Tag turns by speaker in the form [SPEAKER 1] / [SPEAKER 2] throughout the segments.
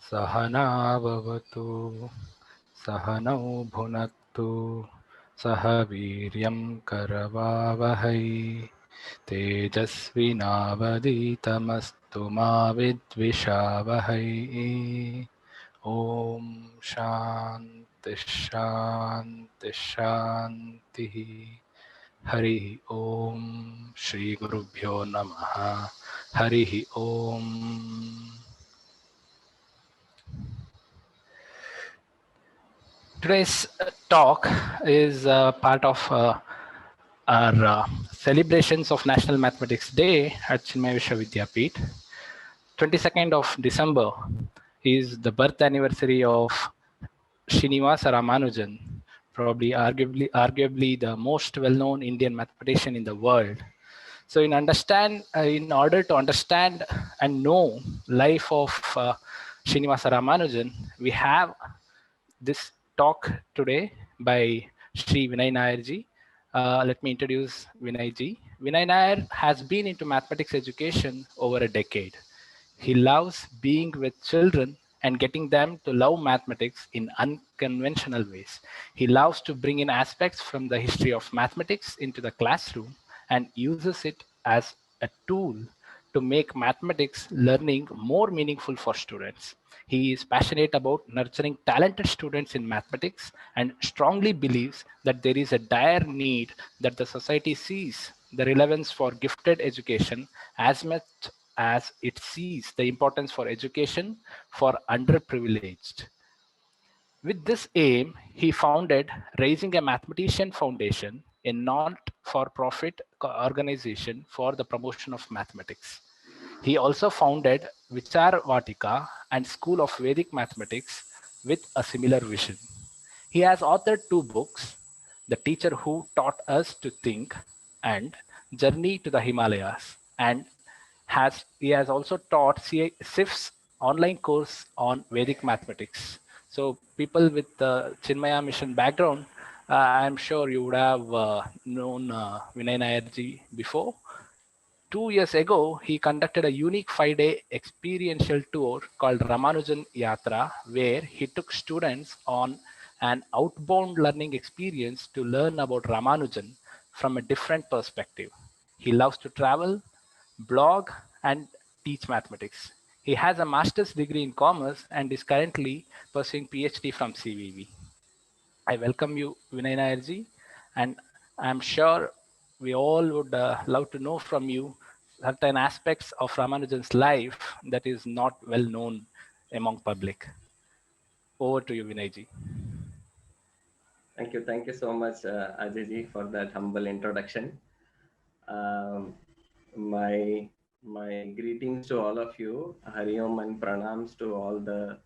[SPEAKER 1] सहना भवतु सहनौ भुनक्तु सह वीर्यं करवावहै तेजस्विनावधीतमस्तु मा विद्विषावहै। ॐ शान्ति शान्ति शान्तिः। हरिः ॐ श्रीगुरुभ्यो नमः। हरिः ॐ। Today's talk is part of our celebrations of National Mathematics Day at Chinmaya Vishwavidyapeeth. 22nd of December is the birth anniversary of Srinivasa Ramanujan, probably arguably the most well-known Indian mathematician in the world. So in order to understand and know life of Srinivasa Ramanujan, we have this talk today by Sri Vinay Nair ji. Let me introduce Vinay ji. Vinay Nair has been into mathematics education over a decade. He loves being with children and getting them to love mathematics in unconventional ways. He loves to bring in aspects from the history of mathematics into the classroom and uses it as a tool to make mathematics learning more meaningful for students. He is passionate about nurturing talented students in mathematics and strongly believes that there is a dire need that the society sees the relevance for gifted education as much as it sees the importance for education for underprivileged. With this aim, he founded Raising a Mathematician Foundation, a not-for-profit organization for the promotion of mathematics. He also founded Vichar Vatika and School of Vedic Mathematics with a similar vision. He has authored two books, The Teacher Who Taught Us to Think and Journey to the Himalayas, and he has also taught SIF's online course on Vedic mathematics. So people with the Chinmaya mission background, I'm sure you would have known Vinay Nair ji before. 2 years ago, he conducted a unique 5-day experiential tour called Ramanujan Yatra, where he took students on an outbound learning experience to learn about Ramanujan from a different perspective. He loves to travel, blog, and teach mathematics. He has a master's degree in commerce and is currently pursuing PhD from CVV. I welcome you, Vinay Nair ji, and I'm sure we all would love to know from you certain aspects of Ramanujan's life that is not well known among public. Over to you, Vinay ji.
[SPEAKER 2] Thank you so much, Ajay ji, for that humble introduction. Um, my greetings to all of you. Hari Om and pranams to all the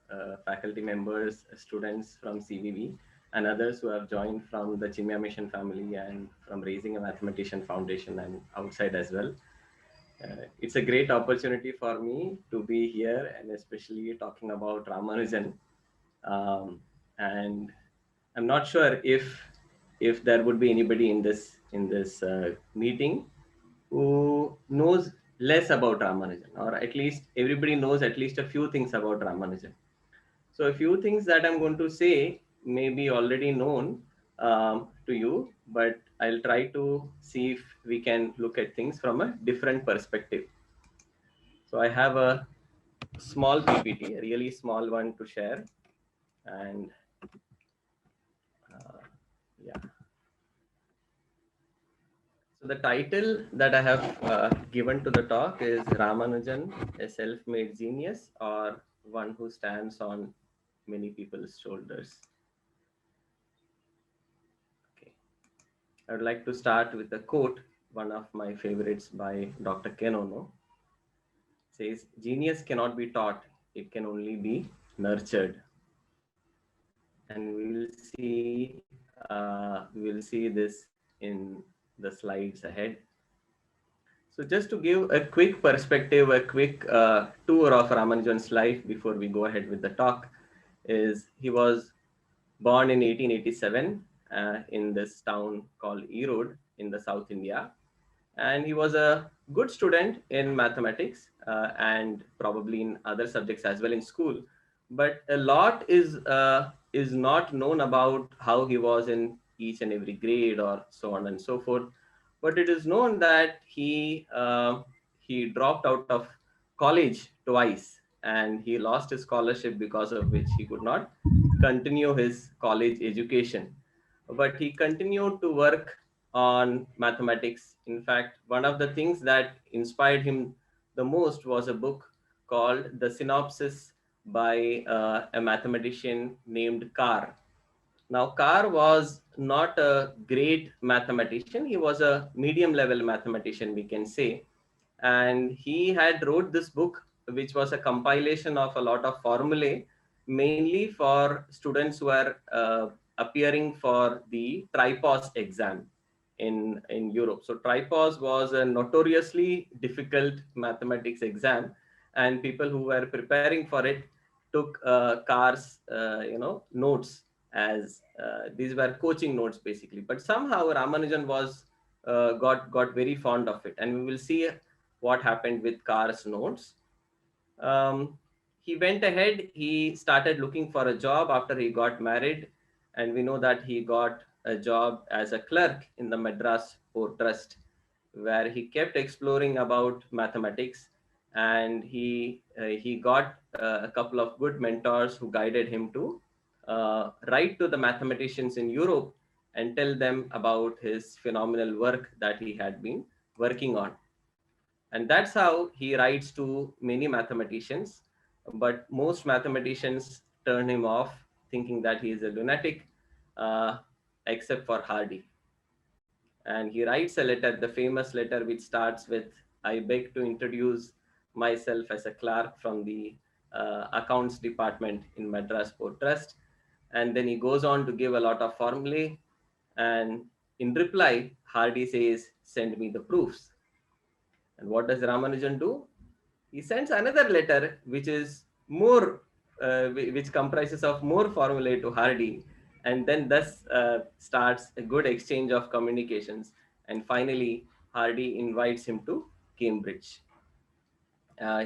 [SPEAKER 2] faculty members, students from CVV, and others who have joined from the Chinmaya Mission family and from Raising a Mathematician Foundation and outside as well. It's a great opportunity for me to be here and especially talking about Ramanujan. And I'm not sure if there would be anybody in this meeting who knows less about Ramanujan, or at least everybody knows at least a few things about Ramanujan. So a few things that I'm going to say may be already known to you, but I'll try to see if we can look at things from a different perspective. So I have a small PPT, a really small one to share, and yeah. So the title that I have given to the talk is Ramanujan, a self-made genius or one who stands on many people's shoulders. Okay. I would like to start with a quote, one of my favorites by Dr. Ken Ono. It says, "Genius cannot be taught, it can only be nurtured." And we'll see this in the slides ahead. So just to give a quick perspective, a quick tour of Ramanujan's life before we go ahead with the talk, is he was born in 1887 in this town called Erode in the South India. And he was a good student in mathematics and probably in other subjects as well in school. but a lot is not known about how he was in each and every grade or so on and so forth. But it is known that he dropped out of college twice, and he lost his scholarship, because of which he could not continue his college education. But he continued to work on mathematics. In fact, one of the things that inspired him the most was a book called The Synopsis by a mathematician named Carr. Now, Carr was not a great mathematician. He was a medium level mathematician, we can say. And he had wrote this book, which was a compilation of a lot of formulae, mainly for students who are appearing for the tripos exam in Europe. So tripos was a notoriously difficult mathematics exam, and people who were preparing for it took Carr's notes, as these were coaching notes basically. But somehow Ramanujan was got very fond of it, and we will see what happened with Carr's notes. um, he went ahead, he started looking for a job after he got married, and we know that he got a job as a clerk in the Madras Port Trust, where he kept exploring about mathematics. And he got a couple of good mentors who guided him to write to the mathematicians in Europe and tell them about his phenomenal work that he had been working on. And that's how he writes to many mathematicians. But most mathematicians turn him off, thinking that he is a lunatic, uh, except for Hardy. And he writes a letter, the famous letter, which starts with, "I beg to introduce myself as a clerk from the accounts department in Madras Port Trust." And then he goes on to give a lot of formulae. And in reply, Hardy says, "Send me the proofs." And what does Ramanujan do? He sends another letter, which is more, which comprises of more formulae to Hardy, and then thus starts a good exchange of communications. And finally, Hardy invites him to Cambridge.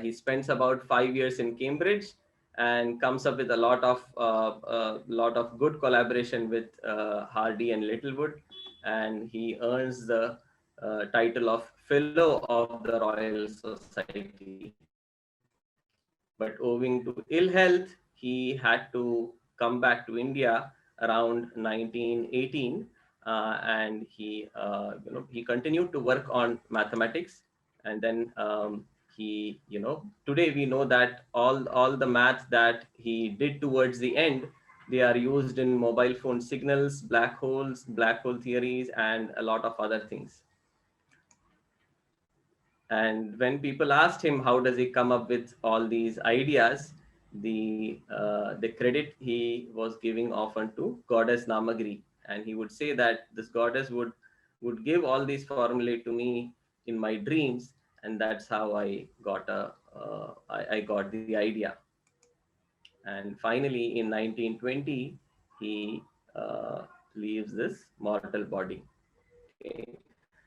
[SPEAKER 2] He spends about 5 years in Cambridge and comes up with a lot of good collaboration with Hardy and Littlewood, and he earns the title of Fellow of the Royal Society. But owing to ill health, he had to come back to India around 1918, and he continued to work on mathematics. And then today we know that all the maths that he did towards the end, they are used in mobile phone signals, black holes, black hole theories, and a lot of other things. And when people asked him how does he come up with all these ideas, the credit he was giving often to goddess Namagri, and he would say that this goddess would give all these formulae to me in my dreams, and that's how I got the idea. And finally, in 1920, he leaves this mortal body. Okay,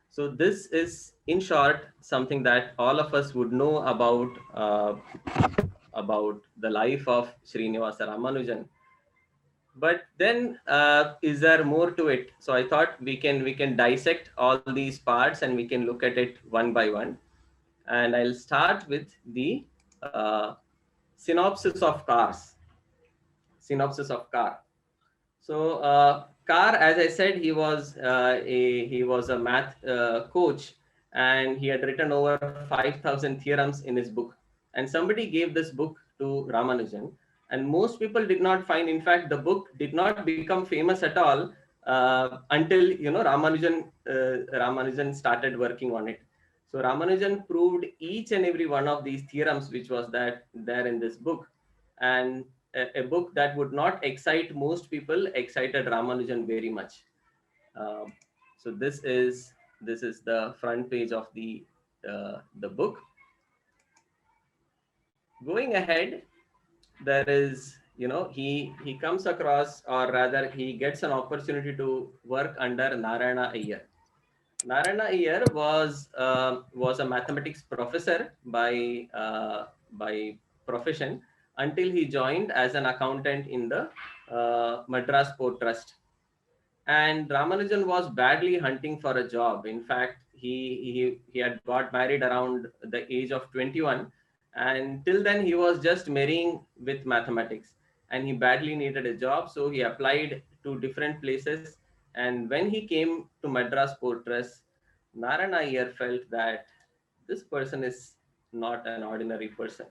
[SPEAKER 2] so this is, in short, something that all of us would know about the life of Srinivasa Ramanujan. But then, is there more to it? So I thought we can dissect all these parts and we can look at it one by one. And I'll start with the synopsis of cars. Synopsis of car. So Carr, as I said, he was a math coach, and he had written over 5,000 theorems in his book. And somebody gave this book to Ramanujan, and most people did not find. In fact, the book did not become famous at all until Ramanujan started working on it. So Ramanujan proved each and every one of these theorems, which was that there in this book. And a book that would not excite most people excited Ramanujan very much. Um, so this is the front page of the book. Going ahead, there is, he comes across, or rather he gets an opportunity to work under Narayana Iyer. Narayana Iyer was a mathematics professor by profession, until he joined as an accountant in the Madras Port Trust. And Ramanujan was badly hunting for a job. In fact, he had got married around the age of 21, and till then he was just marrying with mathematics, and he badly needed a job, so he applied to different places. And when he came to Madras Port Trust, Narayana Iyer felt that this person is not an ordinary person,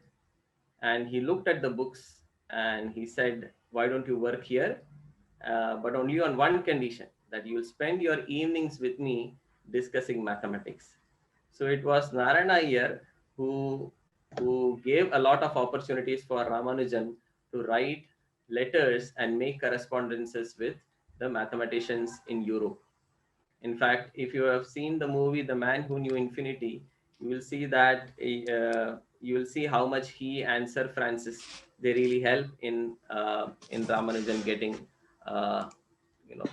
[SPEAKER 2] and he looked at the books and he said, "Why don't you work here? But only on one condition, that you will spend your evenings with me discussing mathematics." So it was Narayana Iyer who gave a lot of opportunities for Ramanujan to write letters and make correspondences with the mathematicians in Europe. In fact, if you have seen the movie The Man Who Knew Infinity, you will see that you will see how much he and Sir Francis, they really help in Ramanujan getting uh, you know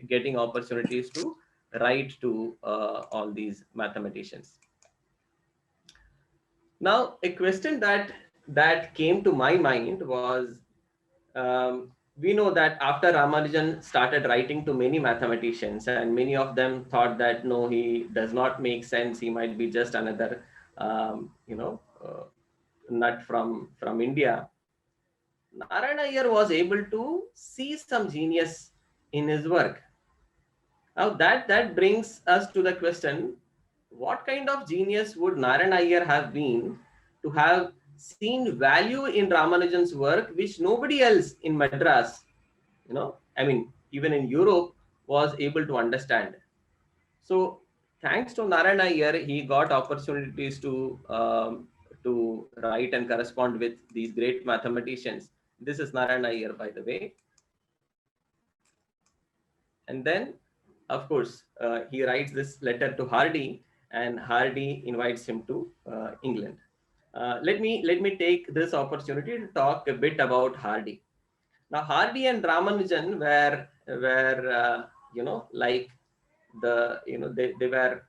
[SPEAKER 2] getting opportunities to write to all these mathematicians. Now, a question that came to my mind was, we know that after Ramanujan started writing to many mathematicians, and many of them thought that no, he does not make sense. He might be just another, nut from India. Narayana Iyer was able to see some genius in his work. Now that brings us to the question: what kind of genius would Narayana Iyer have been to have seen value in Ramanujan's work, which nobody else in Madras, I mean, even in Europe, was able to understand? So, thanks to Narayana Iyer, he got opportunities to write and correspond with these great mathematicians. This is Narayana Iyer, by the way. And then, of course, he writes this letter to Hardy, and Hardy invites him to England. Let me take this opportunity to talk a bit about Hardy. Now, Hardy and Ramanujan were like they were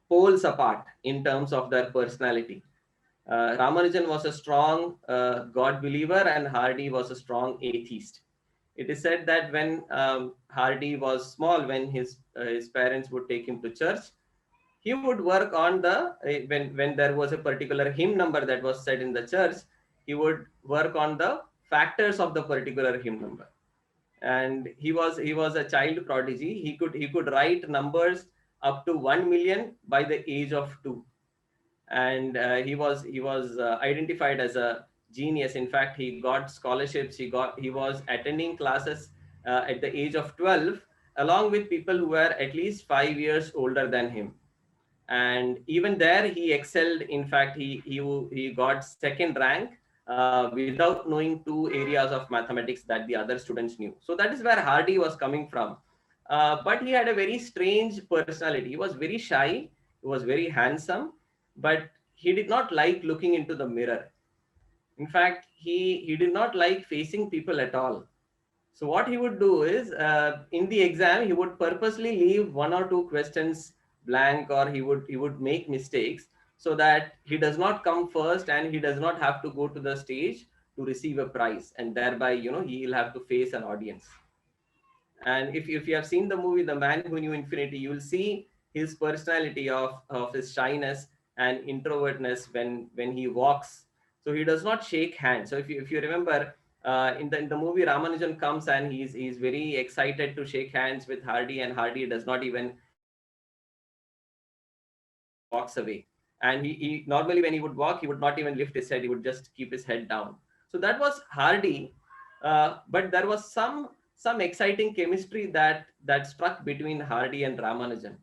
[SPEAKER 2] poles apart in terms of their personality. Ramanujan was a strong God believer, and Hardy was a strong atheist. It is said that when Hardy was small, when his parents would take him to church, he would work on the when there was a particular hymn number that was said in the church, he would work on the factors of the particular hymn number. And he was a child prodigy. He could write numbers up to 1 million by the age of 2. And he was identified as a genius. In fact, he got scholarships. He was attending classes at the age of 12, along with people who were at least 5 years older than him. And even there he excelled. In fact, he got second rank without knowing two areas of mathematics that the other students knew. So that is where Hardy was coming from. But he had a very strange personality. He was very shy, he was very handsome, but he did not like looking into the mirror. In fact, he did not like facing people at all. So what he would do is, in the exam, he would purposely leave one or two questions blank, or he would make mistakes, so that he does not come first and he does not have to go to the stage to receive a prize, and thereby he'll have to face an audience. And if you have seen the movie The Man Who Knew Infinity, you will see his personality of his shyness and introvertness when he walks. So he does not shake hands. So if you remember, in the movie, Ramanujan comes and he's very excited to shake hands with Hardy, and Hardy does not even shake hands with him. He walks away. And he normally, when he would walk, he would not even lift his head. He would just keep his head down. So that was Hardy. But there was some exciting chemistry that struck between Hardy and Ramanujan.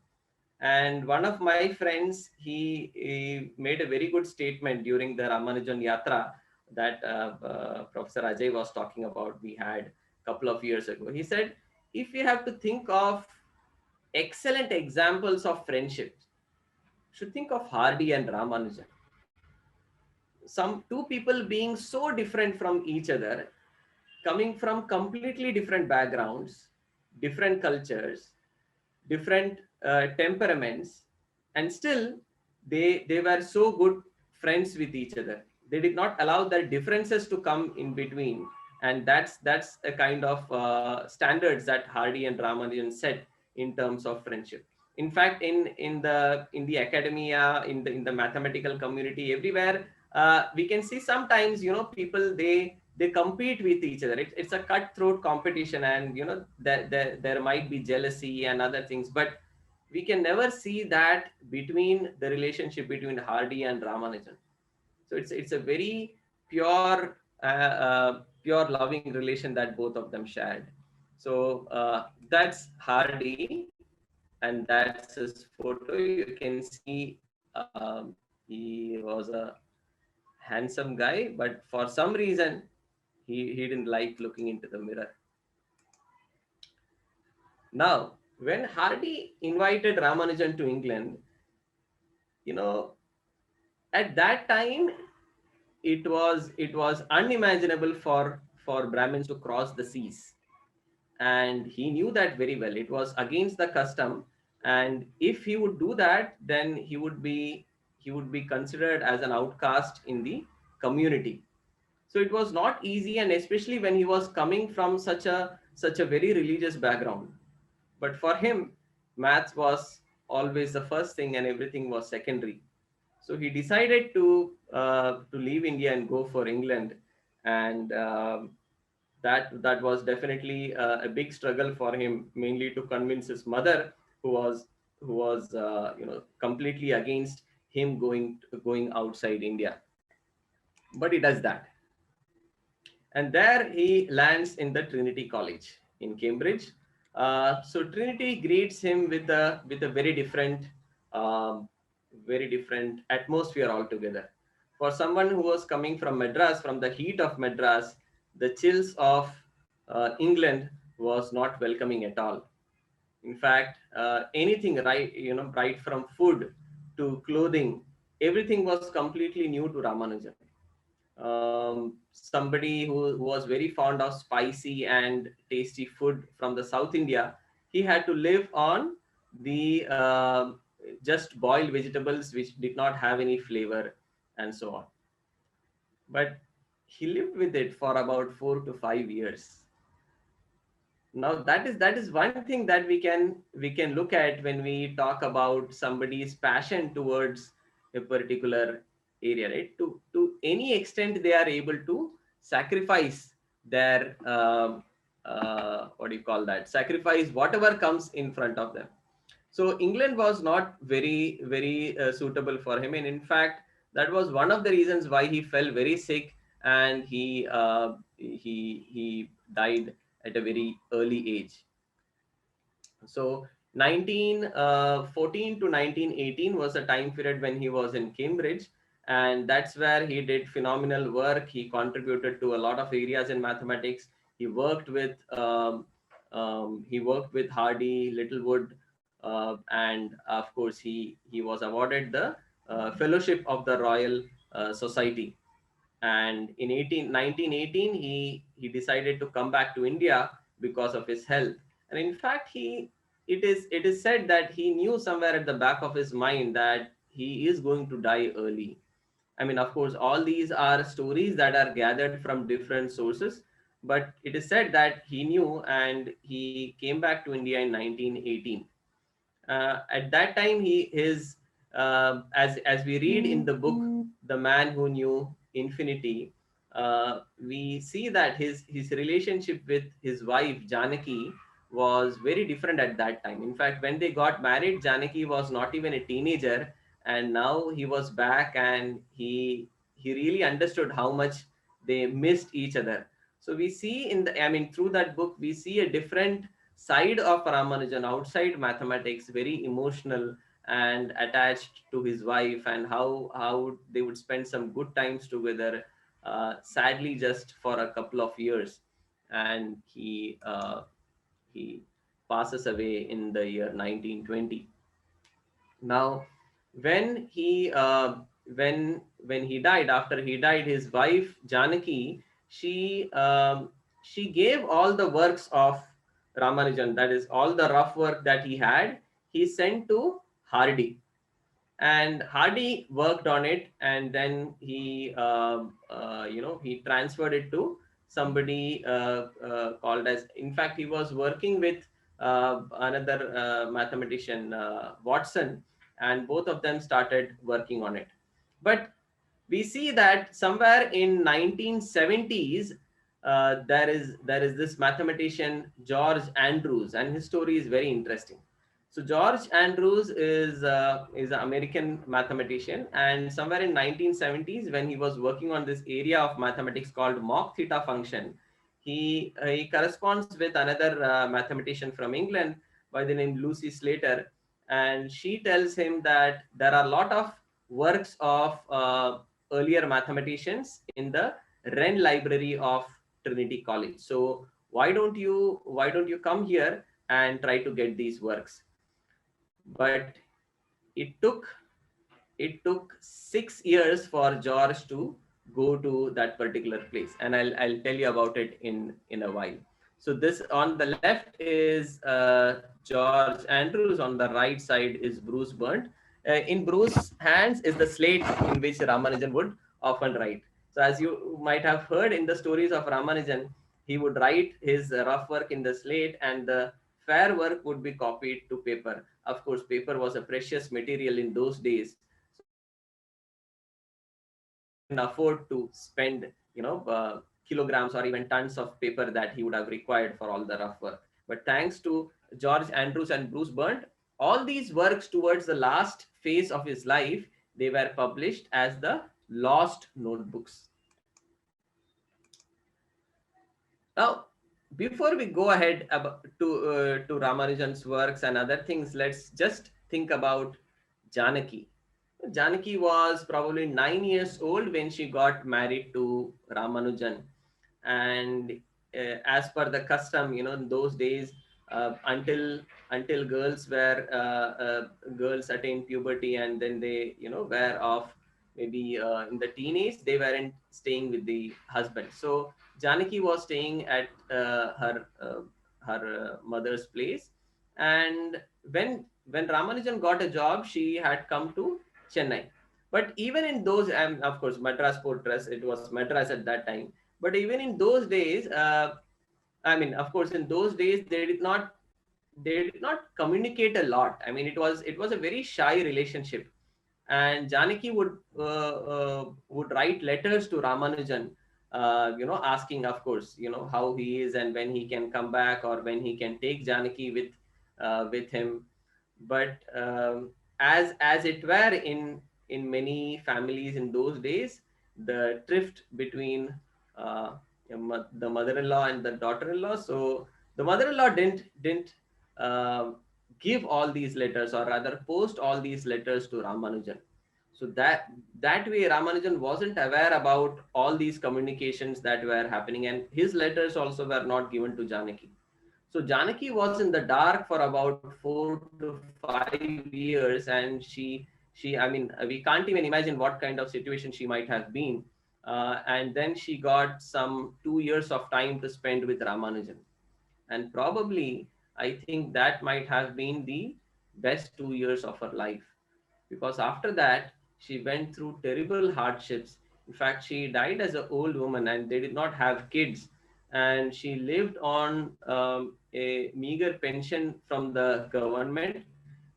[SPEAKER 2] And one of my friends, he made a very good statement during the Ramanujan Yatra that Professor Ajay was talking about. We had a couple of years ago. He said, if you have to think of excellent examples of friendship, should think of Hardy and Ramanujan. Some two people being so different from each other, coming from completely different backgrounds, different cultures, different temperaments, and still they were so good friends with each other. they did not allow their differences to come in between. And that's a kind of standards that Hardy and Ramanujan set in terms of friendship. In fact, in the academia, in the mathematical community, everywhere, we can see sometimes, people, they compete with each other. It's a cutthroat competition, and there might be jealousy and other things, but we can never see that between the relationship between Hardy and Ramanujan. So it's a very pure, pure loving relation that both of them shared. So that's Hardy, and that's his photo. You can see he was a handsome guy, but for some reason he didn't like looking into the mirror. Now, when Hardy invited Ramanujan to England, you know, at that time it was unimaginable for Brahmins to cross the seas, and he knew that very well. It was against the custom, and if he would do that, then he would be considered as an outcast in the community. So it was not easy, and especially when he was coming from such a very religious background. But for him, maths was always the first thing, and everything was secondary. So he decided to leave India and go for England, and that was definitely a big struggle for him, mainly to convince his mother, who was completely against him going outside India. But he does that, and there he lands in the Trinity College in Cambridge. So Trinity greets him with a um, very different atmosphere altogether. For someone who was coming from Madras, from the heat of Madras, the chills of England was not welcoming at all. In fact, anything, right from food to clothing, everything was completely new to Ramanujan. Somebody who was very fond of spicy and tasty food from the South India, he had to live on the just boiled vegetables which did not have any flavor and so on. But he lived with it for about 4 to 5 years. Now that is one thing that we can look at when we talk about somebody's passion towards a particular area, right? To any extent they are able to sacrifice their what do you call that, sacrifice whatever comes in front of them. So England was not very suitable for him, and in fact that was one of the reasons why he fell very sick, and he died at a very early age. So 1914 to 1918 was a time period when he was in Cambridge, and that's where he did phenomenal work. He contributed to a lot of areas in mathematics. He worked with Hardy, Littlewood, and of course he was awarded the fellowship of the Royal Society. And in 1918 he decided to come back to India because of his health. And in fact, it is said that he knew somewhere at the back of his mind that he is going to die early. I mean, of course, all these are stories that are gathered from different sources, but it is said that he knew, and he came back to India in 1918. At that time, he is as we read in the book The Man Who Knew Infinity, we see that his relationship with his wife Janaki was very different at that time. In fact, when they got married, Janaki was not even a teenager, and now he was back, and he really understood how much they missed each other. So we see I mean, through that book, we see a different side of Ramanujan outside mathematics, very emotional and attached to his wife, and how they would spend some good times together. Sadly, just for a couple of years, and he passes away in the year 1920. Now, when he when he died, after he died, his wife Janaki, she gave all the works of Ramanujan, that is all the rough work that he had, he sent to Hardy. and Hardy worked on it, and then he he transferred it to somebody called as, in fact he was working with another mathematician, Watson, and both of them started working on it. But we see that somewhere in 1970s, there is this mathematician George Andrews, and his story is very interesting. So George Andrews is an American mathematician, and somewhere in 1970s, when he was working on this area of mathematics called mock theta function, he corresponds with another mathematician from England by the name Lucy Slater, and she tells him that there are a lot of works of earlier mathematicians in the Wren library of Trinity College. So why don't you come here and try to get these works? But it took it took 6 years for George to go to that particular place, and I'll tell you about it in a while. So this, on the left is George Andrews, on the right side is Bruce Burnett. In Bruce's hands is the slate in which Ramanujan would often write. So as you might have heard in the stories of Ramanujan, he would write his rough work in the slate, and the fair work would be copied to paper. Of course, paper was a precious material in those days, so Ramanujan couldn't afford to spend kilograms or even tons of paper that he would have required for all the rough work. But thanks to George Andrews and Bruce Burnett, all these works towards the last phase of his life, they were published as the lost notebooks. Now, before we go ahead to Ramanujan's works and other things, let's just think about Janaki. Janaki was probably 9 years old when she got married to Ramanujan, and as per the custom, in those days, until girls attain puberty, and then they were of maybe in the teenage, they weren't staying with the husband. So Janaki was staying at her mother's place, and when Ramanujan got a job, she had come to Chennai. But even in those, and of course Madras Port Trust, it was Madras at that time. But even in those days, of course, in those days they did not communicate a lot. I mean, it was a very shy relationship, and Janaki would write letters to Ramanujan, asking, of course, how he is and when he can come back, or when he can take Janaki with him. But as it were in many families in those days, the drift between uh, the mother-in-law and the daughter-in-law. So the mother-in-law didn't uh, give all these letters, or rather post all these letters to Ramanujan. So that way Ramanujan wasn't aware about all these communications that were happening, and his letters also were not given to Janaki. So Janaki was in the dark for about 4 to 5 years, and I mean, we can't even imagine what kind of situation she might have been. And then she got some 2 years of time to spend with Ramanujan, and probably I think that might have been the best 2 years of her life, because after that she went through terrible hardships. In fact, she died as an old woman, and they did not have kids, and she lived on a meager pension from the government,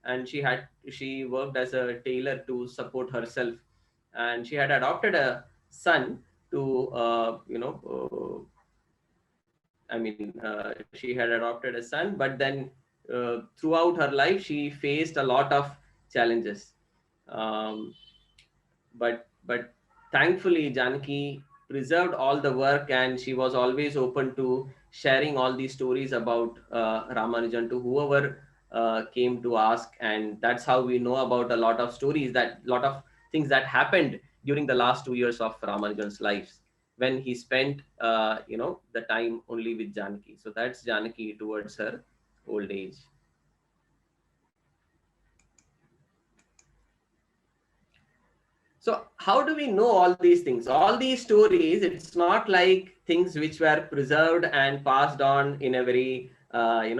[SPEAKER 2] and she worked as a tailor to support herself, and she had adopted a son to she had adopted a son, but then throughout her life she faced a lot of challenges. um, but thankfully Janaki preserved all the work, and she was always open to sharing all these stories about Ramanujan to whoever came to ask. And that's how we know about a lot of stories, that lot of things that happened during the last 2 years of Ramanujan's lives, when he spent the time only with Janaki. So that's Janaki towards her old age. So how do we know all these things? All these stories, it's not like things which were preserved and passed on in a very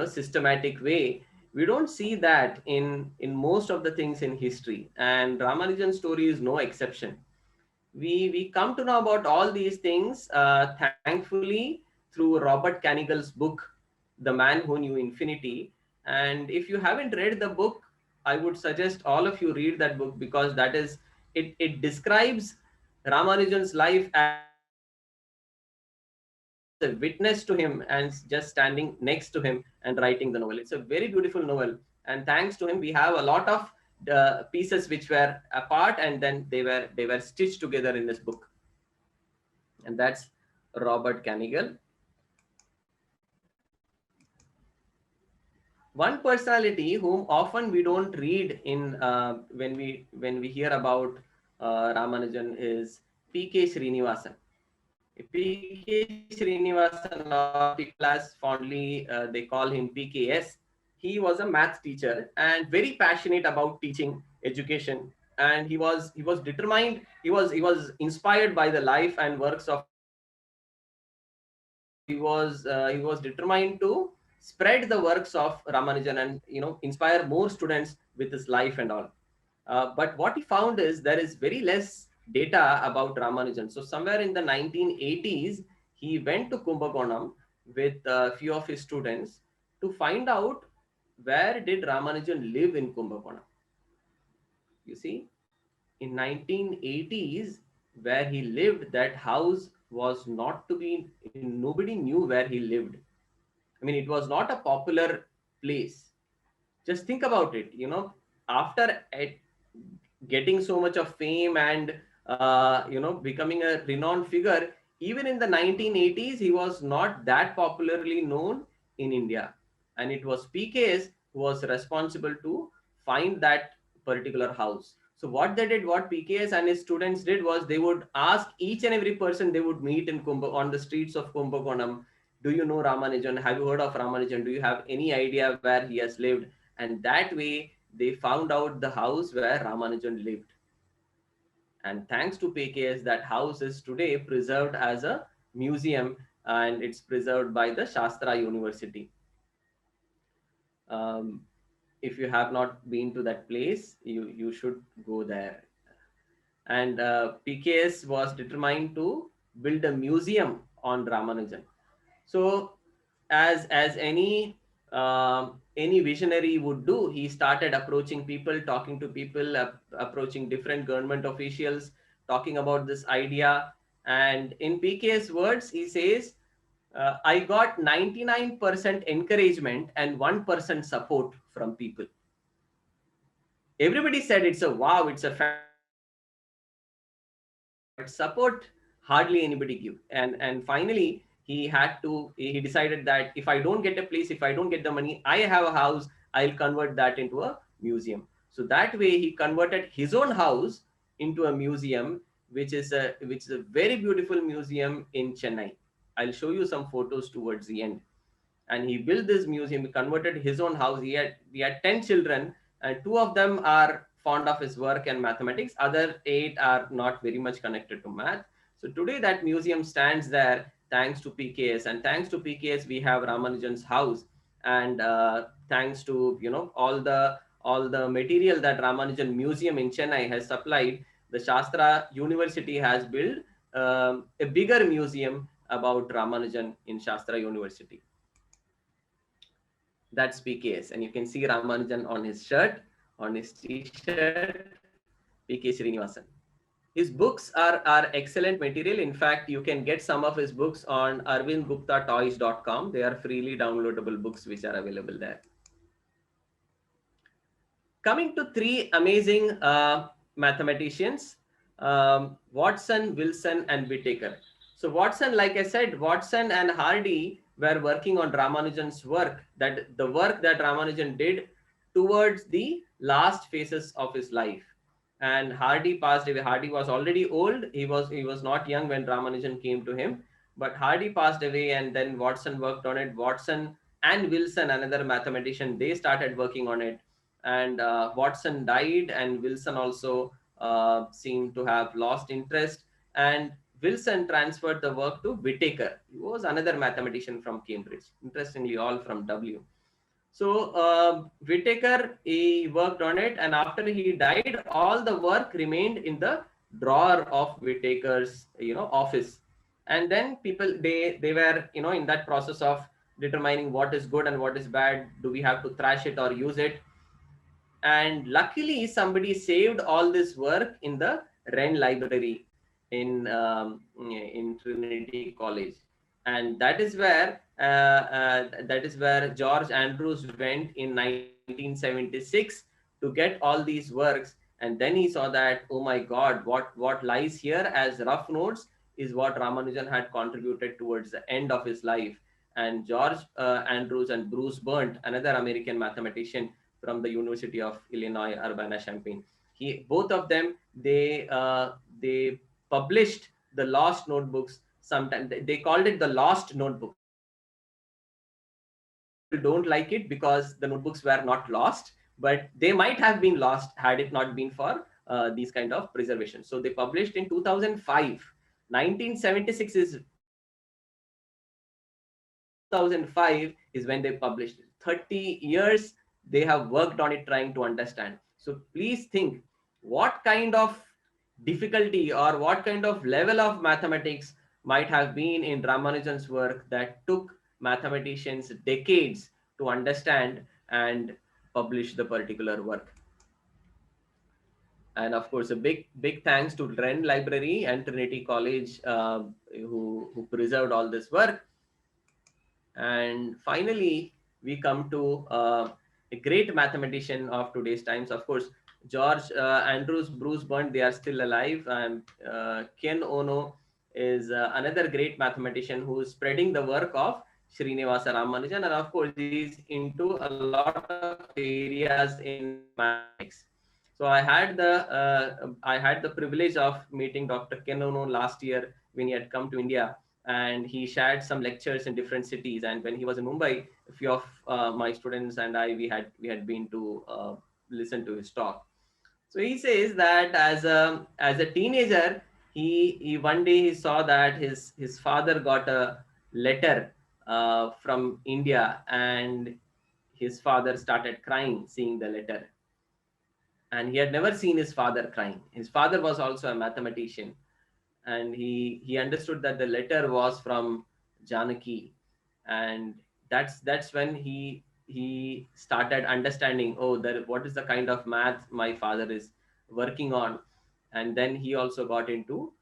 [SPEAKER 2] systematic way. We don't see that in most of the things in history, and Ramanujan's story is no exception. We come to know about all these things, thankfully, through Robert Canigal's book, The Man Who Knew Infinity. And if you haven't read the book, I would suggest all of you read that book, because that is, it describes Ramanujan's life as a witness to him and just standing next to him and writing the novel. It's a very beautiful novel, and thanks to him we have a lot of pieces which were apart, and then they were stitched together in this book. And that's Robert Canigal. One personality whom often we don't read in, when we hear about Ramanujan, is P.K. Srinivasan. P.K. Srinivasan, or people as fondly they call him PKS. He was a math teacher and very passionate about teaching education, and he was determined. He was inspired by the life and works of Ramanujan. He was determined to spread the works of Ramanujan and inspire more students with his life and all. But what he found is there is very less data about Ramanujan. So somewhere in the 1980s, he went to Kumbakonam with a few of his students to find out where did Ramanujan live in Kumbakonam. You see, in 1980s, where he lived, that house was not to be, nobody knew where he lived. I mean, it was not a popular place. Just think about it, after getting so much of fame and becoming a renowned figure, even in the 1980s he was not that popularly known in India. And it was PKS who was responsible to find that particular house. So what they did, what PKS and his students did, was they would ask each and every person they would meet in on the streets of Kumbakonam, do you know Ramanujan? Have you heard of Ramanujan? Do you have any idea where he has lived? And that way they found out the house where Ramanujan lived. And thanks to PKS, that house is today preserved as a museum, and it's preserved by the Shastra University. Um, if you have not been to that place, you should go there. And PKS was determined to build a museum on Ramanujan. So, as any visionary would do, he started approaching people, talking to people, approaching different government officials, talking about this idea. And in PK's words, he says, I got 99% encouragement and 1% support from people. Everybody said it's a wow, it's a fantastic idea, but support hardly anybody give. And finally he decided that if I don't get a place, if I don't get the money, I have a house, I'll convert that into a museum. So that way he converted his own house into a museum, which is a very beautiful museum in Chennai. I'll show you some photos towards the end. And he built this museum. He converted his own house. He had 10 children, and two of them are fond of his work and mathematics. Other eight are not very much connected to math. So today that museum stands there thanks to PKS, and thanks to PKS we have Ramanujan's house. And thanks to all the material that Ramanujan Museum in Chennai has supplied, the Shastra University has built a bigger museum about Ramanujan in Shastra University. That's PKS. And you can see Ramanujan on his shirt, on his t-shirt, PK Srinivasan. His books are excellent material. In fact, you can get some of his books on arvindguptatoys.com. They are freely downloadable books which are available there. Coming to three amazing mathematicians, Watson, Wilson, and Whittaker. So Watson, like I said, Watson and Hardy were working on Ramanujan's work, that the work that Ramanujan did towards the last phases of his life. And Hardy passed away. Hardy was already old. He was not young when Ramanujan came to him. But Hardy passed away, and then Watson worked on it. Watson and Wilson, another mathematician, they started working on it. And Watson died, and Wilson also seemed to have lost interest. And Wilson transferred the work to Whittaker. He was another mathematician from Cambridge. Interestingly, all from W. So Whitaker, he worked on it, and after he died, all the work remained in the drawer of Whitaker's, office. And then people, they were, in that process of determining what is good and what is bad. Do we have to thrash it or use it? And luckily somebody saved all this work in the Wren library in Trinity College. And that is where George Andrews went in 1976 to get all these works. And then he saw that, oh my god, what lies here as rough notes is what Ramanujan had contributed towards the end of his life. And George Andrews and Bruce Berndt, another American mathematician from the University of Illinois Urbana-Champaign. Both of them, they published the lost notebooks. Sometimes they called it the lost notebooks. Some people don't like it because the notebooks were not lost, but they might have been lost had it not been for these kind of preservation. So they published in 2005. 1976 is and 2005 is when they published it. 30 years they have worked on it trying to understand. So please think what kind of difficulty or what kind of level of mathematics might have been in Ramanujan's work that took mathematicians decades to understand and publish the particular work. And of course, a big thanks to Wren Library and Trinity College, who preserved all this work. And finally, we come to a great mathematician of today's times. Of course, George Andrews, Bruce Berndt, they are still alive. And Ken Ono is another great mathematician who is spreading the work of Srinivasa Ramanujan. And of course, he's into a lot of areas in mathematics. So I had the privilege of meeting Dr. Ken Ono last year when he had come to India, and he shared some lectures in different cities. And when he was in Mumbai, a few of my students and I, we had been to listen to his talk. So he says that as a teenager, he one day he saw that his father got a letter from India, and his father started crying seeing the letter. And he had never seen his father crying. His father was also a mathematician, and he understood that the letter was from Janaki. And that's when he started understanding, oh, that what is the kind of math my father is working on. And then he also got into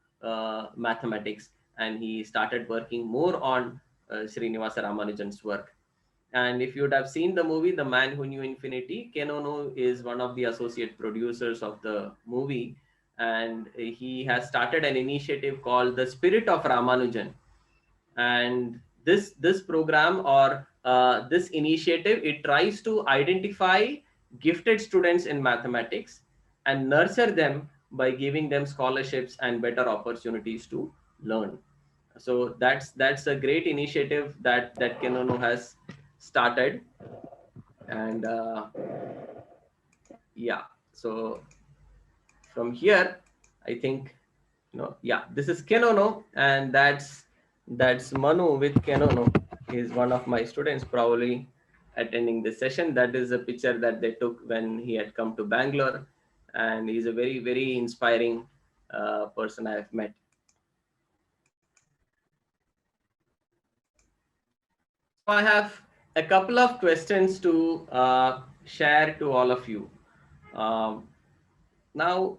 [SPEAKER 2] mathematics, and he started working more on Srinivasa Ramanujan's work. And if you would have seen the movie The Man Who Knew Infinity, Ken Ono is one of the associate producers of the movie. And he has started an initiative called the Spirit of Ramanujan. And this program, or this initiative, it tries to identify gifted students in mathematics and nurture them by giving them scholarships and better opportunities to learn. So that's a great initiative that Ken Ono has started. And yeah, so from here, I think, yeah, this is Ken Ono, and that's Manu with Ken Ono. He's one of my students, probably attending this session. That is a picture that they took when he had come to Bangalore, and he's a very, very inspiring person I have met. So I have a couple of questions to share to all of you. Um, Now,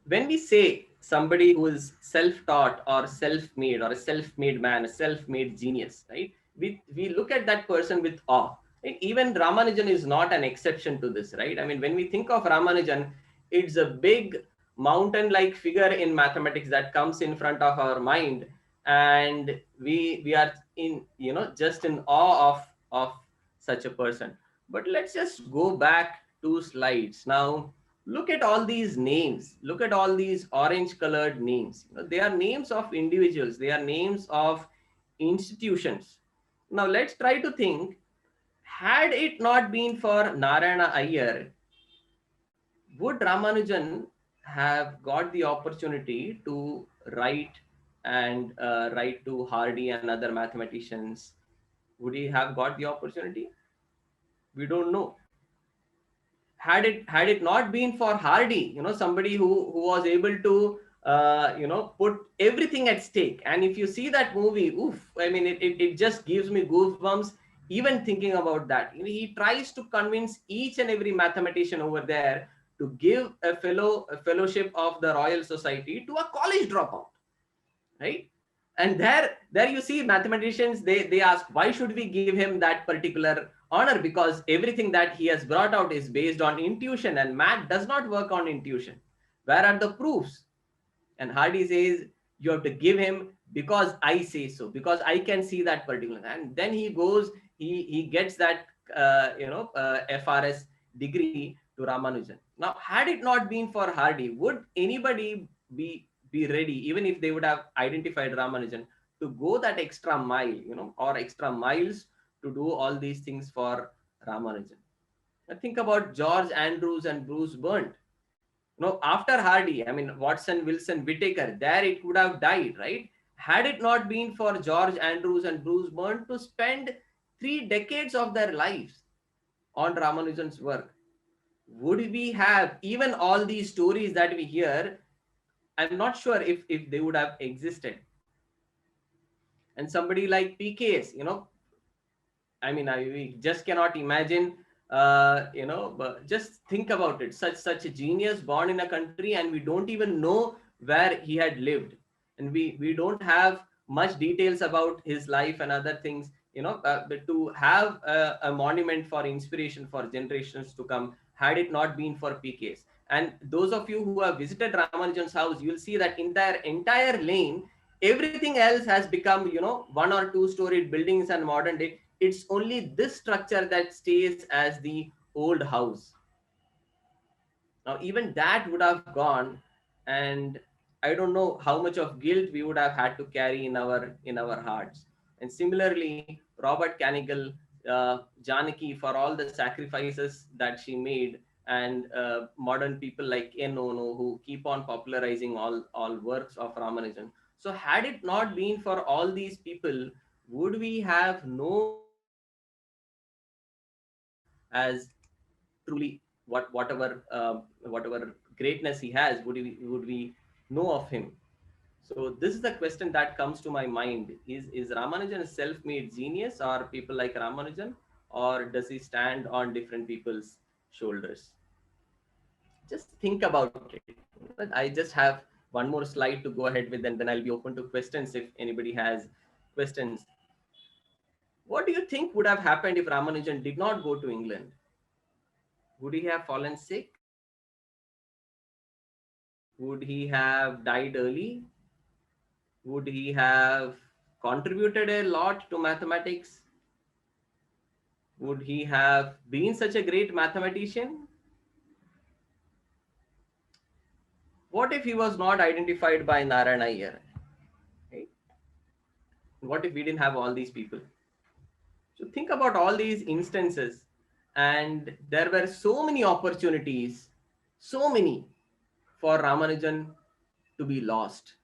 [SPEAKER 2] when we say somebody who is self-taught or self-made, or a self-made man, a self-made genius, right? We look at that person with awe. And even Ramanujan is not an exception to this, right? I mean, when we think of Ramanujan, it's a big mountain-like figure in mathematics that comes in front of our mind, and we are in, just in awe of such a person. But let's just go back 2 slides now. Look at all these names. Look at all these orange colored names. They are names of individuals. They are names of institutions. Now let's try to think, had it not been for Narayana Iyer, would Ramanujan have got the opportunity to write and write to Hardy and other mathematicians? Would he have got the opportunity? We don't know. Had it not been for Hardy, somebody who was able to put everything at stake. And if you see that movie, oof, I mean, it just gives me goosebumps even thinking about that. He tries to convince each and every mathematician over there to give a fellowship of the Royal Society to a college dropout, right? And there you see mathematicians, they ask, why should we give him that particular honor? Because everything that he has brought out is based on intuition, and math does not work on intuition. Where are the proofs? And Hardy says, you have to give him because I say so, because I can see that particular. And then he goes, he gets that FRS degree to Ramanujan. Now, had it not been for Hardy, would anybody be ready, even if they would have identified Ramanujan, to go that extra mile, or extra miles to do all these things for Ramanujan? Now think about George Andrews and Bruce Berndt. After Hardy, I mean, Watson, Wilson, Whittaker, there it would have died, right? Had it not been for George Andrews and Bruce Byrne to spend 3 decades of their lives on Ramanujan's work, would we have even all these stories that we hear? I'm not sure if they would have existed. And somebody like PKS, I mean, we just cannot imagine. But just think about it. Such a genius born in a country, and we don't even know where he had lived, and we don't have much details about his life and other things. But to have a monument for inspiration for generations to come, had it not been for PKs. And those of you who have visited Ramanujan's house, you'll see that in their entire lane, everything else has become, 1 or 2 storied buildings and modern day. It's only this structure that stays as the old house. Now even that would have gone, and I don't know how much of guilt we would have had to carry in our hearts. And similarly, Robert Canigal, Janaki, for all the sacrifices that she made, and modern people like N. Ono, who keep on popularizing all works of Ramanujan. So had it not been for all these people, would we have known Ramanujan as truly whatever greatness he has? Would we know of him? So this is the question that comes to my mind: is Ramanujan a self-made genius, or people like Ramanujan, or does he stand on different people's shoulders? Just think about it. I just have one more slide to go ahead with, and then I'll be open to questions if anybody has questions. What do you think would have happened if Ramanujan did not go to England? Would he have fallen sick? Would he have died early? Would he have contributed a lot to mathematics? Would he have been such a great mathematician? What if he was not identified by Narayana Iyer? Right? What if we didn't have all these people? So think about all these instances, and there were so many opportunities, so many, for Ramanujan to be lost.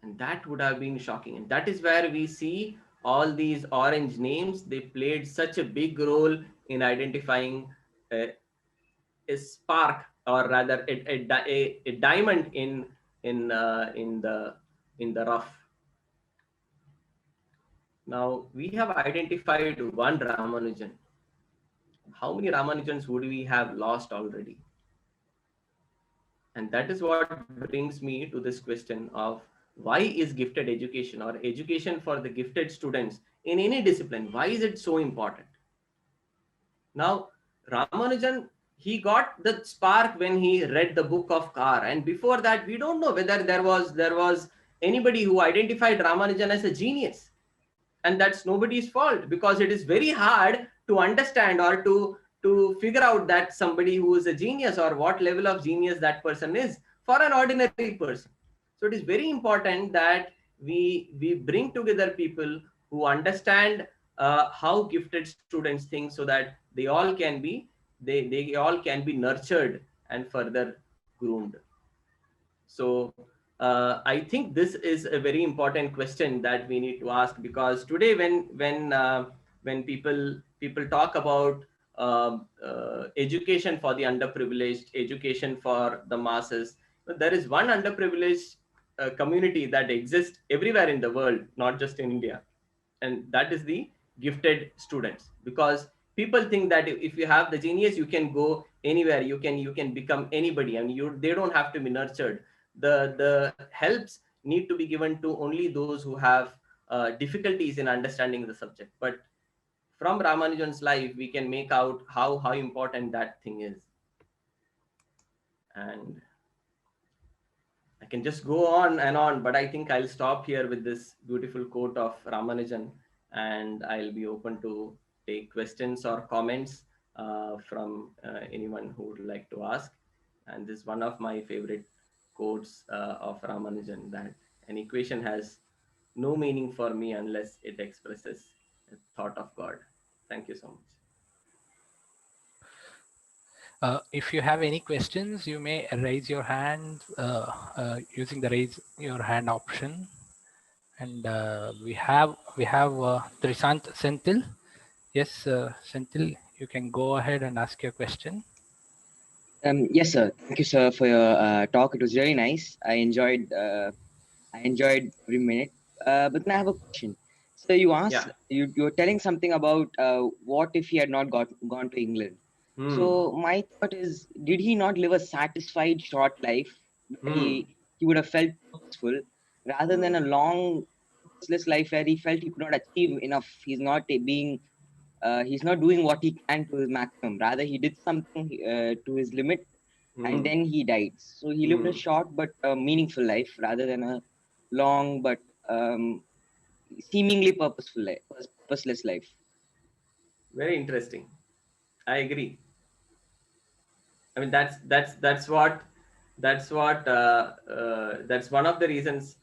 [SPEAKER 2] And that would have been shocking. And that is where we see all these orange names. They played such a big role in identifying a spark, or rather a diamond in the rough. Now we have identified one Ramanujan. How many Ramanujans would we have lost already? And that is what brings me to this question of, why is gifted education, or education for the gifted students in any discipline, why is it so important? Now, Ramanujan, he got the spark when he read the book of Car, and before that, we don't know whether there was anybody who identified Ramanujan as a genius. And that's nobody's fault, because it is very hard to understand, or to figure out that somebody who is a genius, or what level of genius that person is for an ordinary person. So it is very important that we bring together people who understand how gifted students think, so that they all can be nurtured and further groomed. So I think this is a very important question that we need to ask, because today, when when people talk about education for the underprivileged, education for the masses, there is one underprivileged community that exists everywhere in the world, not just in India, and that is the gifted students. Because people think that if you have the genius, you can go anywhere, you can become anybody, and they don't have to be nurtured. The helps need to be given to only those who have difficulties in understanding the subject. But from Ramanujan's life, we can make out how important that thing is. And I can just go on and on, but I think I'll stop here with this beautiful quote of Ramanujan, and I'll be open to take questions or comments from anyone who would like to ask. And this is one of my favorite quotes of Ramanujan, that an equation has no meaning for me unless it expresses a thought of God. Thank you so much.
[SPEAKER 1] If you have any questions, you may raise your hand using the raise your hand option. And we have Trishant Senthil. Yes, Senthil, you can go ahead and ask your question.
[SPEAKER 3] Yes, sir. Thank you, sir, for your talk. It was really nice. I enjoyed every minute. But then I have a question. So you
[SPEAKER 2] Yeah.
[SPEAKER 3] asked, you were telling something about what if he had not gone to England.
[SPEAKER 2] Hmm.
[SPEAKER 3] So my thought is, did he not live a satisfied short life where
[SPEAKER 2] Hmm.
[SPEAKER 3] he would have felt purposeful rather than a
[SPEAKER 2] Hmm.
[SPEAKER 3] long purposeless life where he felt he could not achieve enough? He's not doing what he can to his maximum. Rather, he did something to his limit, and
[SPEAKER 2] Hmm.
[SPEAKER 3] then he died. So he lived a
[SPEAKER 2] Hmm.
[SPEAKER 3] short but meaningful life rather than a long but seemingly purposeless life.
[SPEAKER 2] Very interesting. I agree. I mean, that's one of the reasons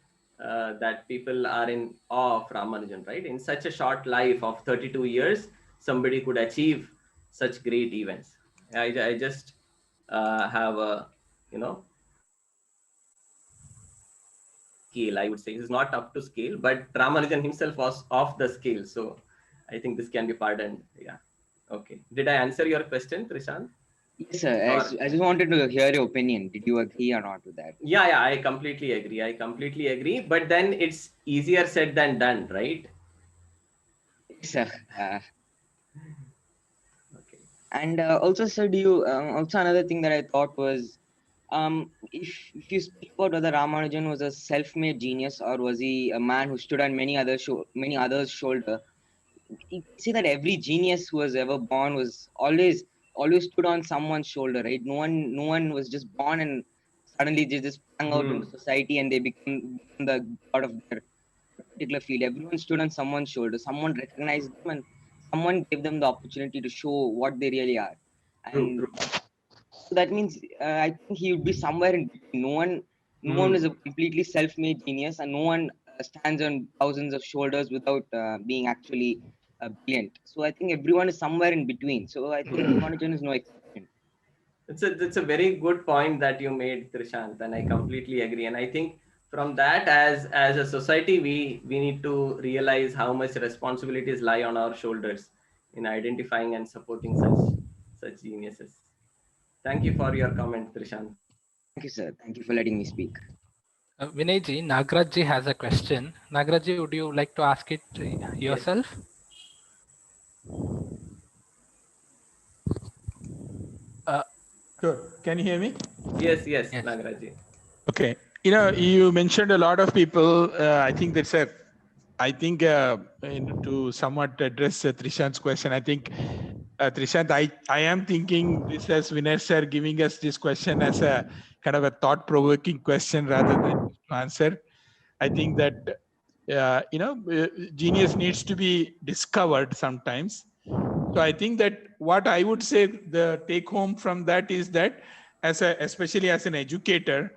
[SPEAKER 2] that people are in awe of Ramanujan, right? In such a short life of 32 years, somebody could achieve such great events. I just have a, you know, scale, I would say. He's not up to scale, but Ramanujan himself was off the scale. So I think this can be pardoned. Yeah. Okay. Did I answer your question, Trishant?
[SPEAKER 3] Yes, sir.
[SPEAKER 2] Or
[SPEAKER 3] I just wanted to hear your opinion. Did you agree or not with that?
[SPEAKER 2] yeah, I completely agree. I completely agree. But then it's easier said than done, right?
[SPEAKER 3] Yes, sir.
[SPEAKER 2] Okay.
[SPEAKER 3] And also, sir, do you also another thing that I thought was, if you speak about whether Ramanujan was a self-made genius or was he a man who stood on many others' shoulder, you can see that every genius who was ever born was always stood on someone's shoulder, right? No one was just born and suddenly they just sprang out into
[SPEAKER 2] Hmm.
[SPEAKER 3] society and they become the god of their particular field. Everyone stood on someone's shoulder. Someone recognized them and someone gave them the opportunity to show what they really are.
[SPEAKER 2] True,
[SPEAKER 3] And
[SPEAKER 2] true.
[SPEAKER 3] so that means I think he would be somewhere in between. No one is
[SPEAKER 2] Hmm.
[SPEAKER 3] a completely self-made genius, and no one stands on thousands of shoulders without being actually brilliant. So I think everyone is somewhere in between. So I think Ramanujan is no exception.
[SPEAKER 2] It's a very good point that you made, Trishant, and I completely agree. And I think from that, as a society, we need to realize how much responsibilities lie on our shoulders in identifying and supporting such geniuses. Thank you for your comment, Trishant.
[SPEAKER 3] Thank you, sir. Thank you for letting me speak.
[SPEAKER 1] Vinayji, Nagrajji has a question. Nagrajji, would you like to ask it
[SPEAKER 2] Yes.
[SPEAKER 1] yourself? Uh,
[SPEAKER 4] Sure. Can you hear me?
[SPEAKER 2] Yes, yes,
[SPEAKER 1] yes.
[SPEAKER 2] Nagaraji.
[SPEAKER 4] Okay. You mentioned a lot of people. I think to somewhat address Trishant's question, I think, Trishant, I am thinking this as Vinay sir giving us this question as a kind of a thought-provoking question rather than just to answer. I think that, genius needs to be discovered sometimes. So I think that what I would say the take home from that is that especially as an educator,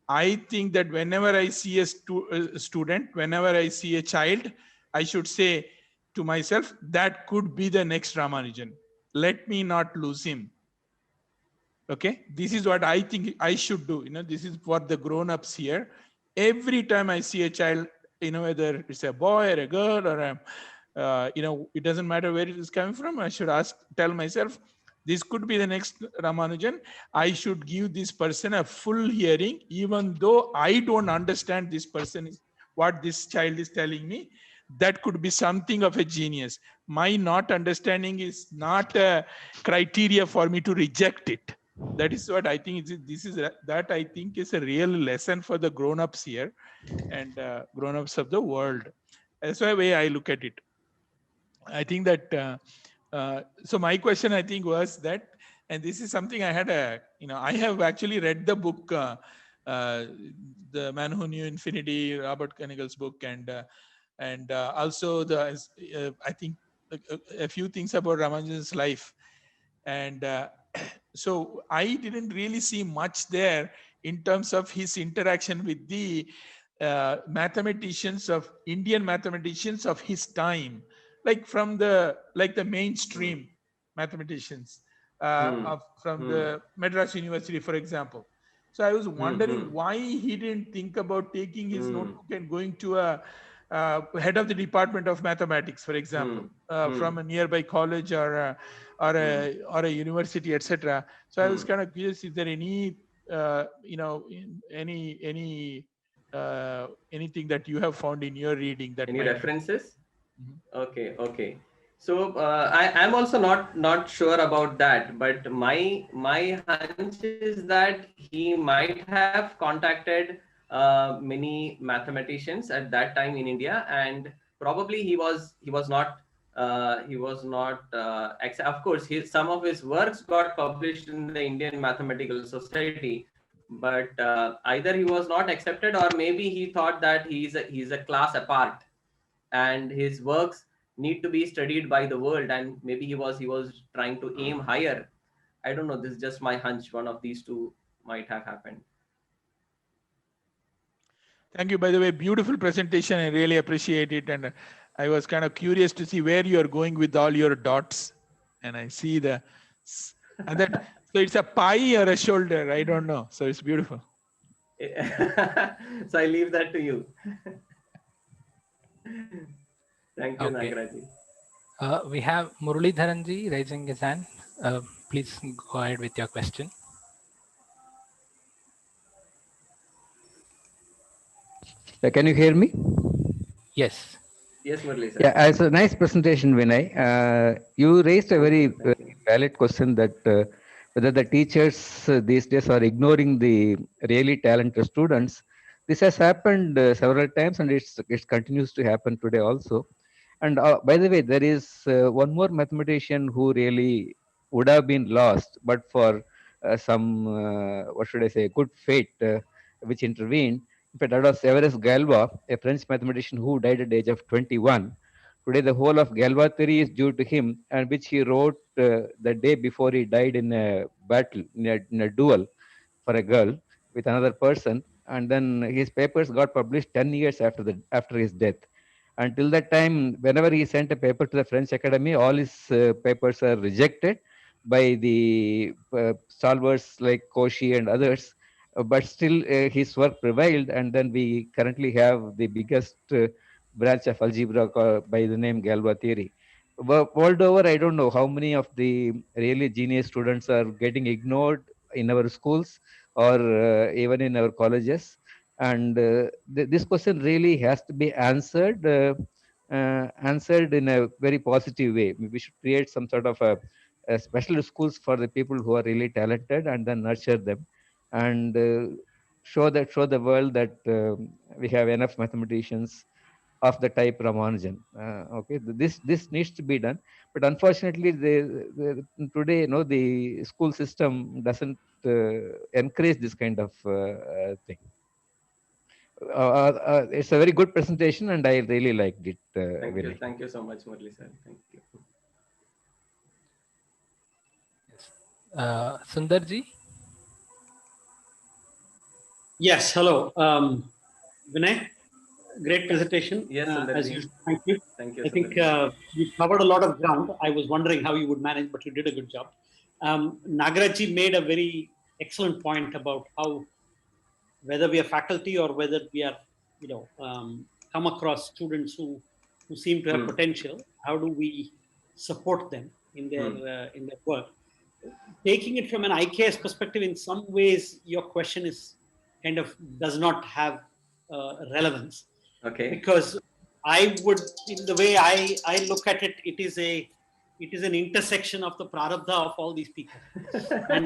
[SPEAKER 4] I think that whenever I see a student, whenever I see a child, I should say to myself, that could be the next Ramanujan. Let me not lose him. Okay, this is what I think I should do. This is for the grown-ups here. Every time I see a child, whether it's a boy or a girl or it doesn't matter where it is coming from. I should tell myself, this could be the next Ramanujan. I should give this person a full hearing, even though I don't understand this person is what this child is telling me. That could be something of a genius. My not understanding is not a criteria for me to reject it. That is what I think. That I think is a real lesson for the grown-ups here and grown-ups of the world. That's the way I look at it. I think that so my question, I think, was that, and this is something I had I have actually read the book, uh, The Man Who Knew Infinity, Robert Kanigal's book, and also I think a few things about Ramanujan's life, and so I didn't really see much there in terms of his interaction with the Indian mathematicians of his time, like the mainstream mathematicians from the Madras University, for example. So I was wondering why he didn't think about taking his notebook and going to a head of the department of mathematics, for example, from a nearby college or a university, etc. So I was kind of curious, is there any anything that you have found in your reading that
[SPEAKER 2] Any
[SPEAKER 4] might
[SPEAKER 2] references?
[SPEAKER 4] Mhm.
[SPEAKER 2] Okay. So I'm also not sure about that, but my hunch is that he might have contacted many mathematicians at that time in India, and probably of course some of his works got published in the Indian Mathematical Society, but either he was not accepted, or maybe he thought that he's a class apart and his works need to be studied by the world, and maybe he was trying to aim higher. I don't know, this is just my hunch. One of these two might have happened.
[SPEAKER 4] Thank you. By the way, beautiful presentation. I really appreciate it. And I was kind of curious to see where you are going with all your dots. And I see and that, so it's a pie or a shoulder. I don't know. So it's beautiful.
[SPEAKER 2] So I leave that to you. Thank you,
[SPEAKER 1] Okay.
[SPEAKER 2] Nagaraji.
[SPEAKER 1] We have Muralidharanji raising his hand. Please go ahead with your question.
[SPEAKER 5] Can you hear me?
[SPEAKER 1] Yes.
[SPEAKER 2] Yes, Murali sir.
[SPEAKER 5] Yeah, it's a nice presentation, Vinay. You raised a
[SPEAKER 2] Thank
[SPEAKER 5] very,
[SPEAKER 2] you. Thank you.
[SPEAKER 5] valid question that whether the teachers these days are ignoring the really talented students. This has happened several times, and it continues to happen today also. And by the way, there is one more mathematician who really would have been lost, but for some, what should I say, good fate which intervened. In fact, that was Everest Galois, a French mathematician who died at the age of 21. Today, the whole of Galois theory is due to him, and which he wrote the day before he died in a battle, in a duel for a girl with another person. And then his papers got published 10 years after his death. Until that time, whenever he sent a paper to the French Academy, all his papers are rejected by the stalwarts like Cauchy and others. But still, his work prevailed, and then we currently have the biggest branch of algebra by the name Galois theory. World over, I don't know how many of the really genius students are getting ignored in our schools or even in our colleges. And this question really has to be answered in a very positive way. We should create some sort of a special schools for the people who are really talented, and then nurture them, and show the world that we have enough mathematicians of the type Ramanujan. Okay, this needs to be done, but unfortunately, today, the school system doesn't encourage this kind of thing. It's a very good presentation, and I really liked it, Vinay.
[SPEAKER 2] Thank you so much, Murali sir. Thank you.
[SPEAKER 1] Sundarji?
[SPEAKER 6] Yes, hello. Vinay, great presentation
[SPEAKER 2] Yes,
[SPEAKER 6] as
[SPEAKER 2] Sundarji.
[SPEAKER 6] usual. Thank you.
[SPEAKER 2] Thank you,
[SPEAKER 6] I think
[SPEAKER 2] Sundarji.
[SPEAKER 6] you covered a lot of ground. I was wondering how you would manage, but you did a good job. Nagaraji made a very excellent point about how whether we are faculty or whether we are, come across students who who seem to have
[SPEAKER 2] Hmm.
[SPEAKER 6] potential, how do we support them in their work? Taking it from an IKS perspective, in some ways, your question is kind of does not have relevance,
[SPEAKER 2] Okay.
[SPEAKER 6] because I would, in the way I look at it, it is an intersection of the prarabdha of all these people. And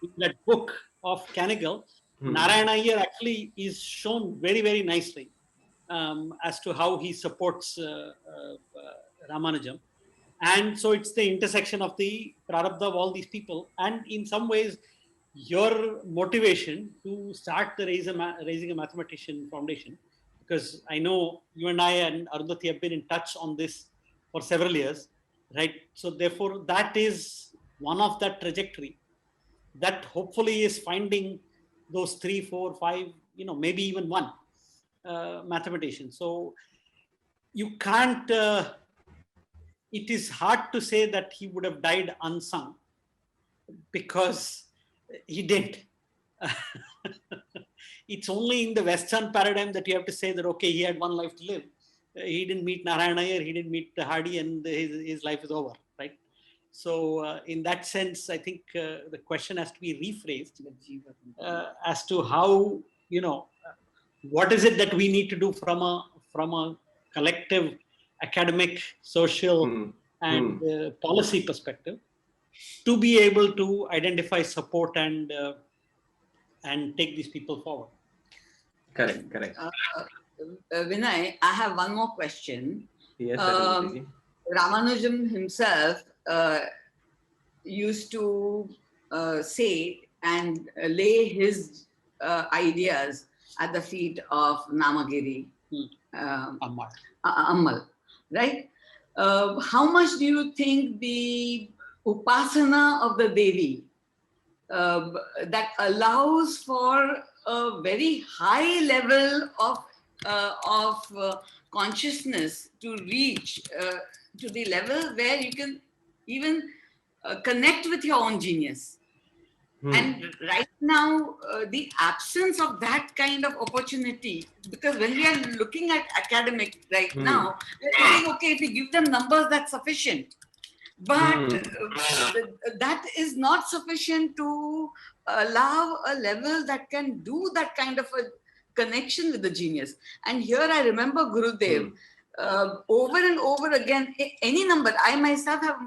[SPEAKER 6] in that book of Kanigal, Narayana Iyer actually is shown very, very nicely as to how he supports Ramanujan. And so it's the intersection of the prarabdha of all these people. And in some ways, your motivation to start the Raising a Mathematician Foundation, because I know you and I and Arundhati have been in touch on this for several years, right? So therefore, that is one of that trajectory that hopefully is finding those 3, 4, 5, maybe even one mathematician. So you can't, it is hard to say that he would have died unsung, because he didn't. It's only in the Western paradigm that you have to say that, okay, he had one life to live. He didn't meet Narayana Iyer, he didn't meet Hardy, and his life is over, right? So in that sense, I think the question has to be rephrased as to how, what is it that we need to do from a collective academic, social, and policy perspective to be able to identify, support, and take these people forward.
[SPEAKER 2] Correct, correct.
[SPEAKER 7] Vinay, I have one more question.
[SPEAKER 2] Yes,
[SPEAKER 7] Ramanujan himself used to say and lay his ideas at the feet of Namagiri, Ammal, right? How much do you think the upasana of the Devi that allows for a very high level of consciousness to reach to the level where you can even connect with your own genius? And right now, the absence of that kind of opportunity, because when we are looking at academic right now, we're thinking, okay, if we give them numbers, that's sufficient. But that is not sufficient to allow a level that can do that kind of a connection with the genius. And here I remember Gurudev over and over again, any number, I myself have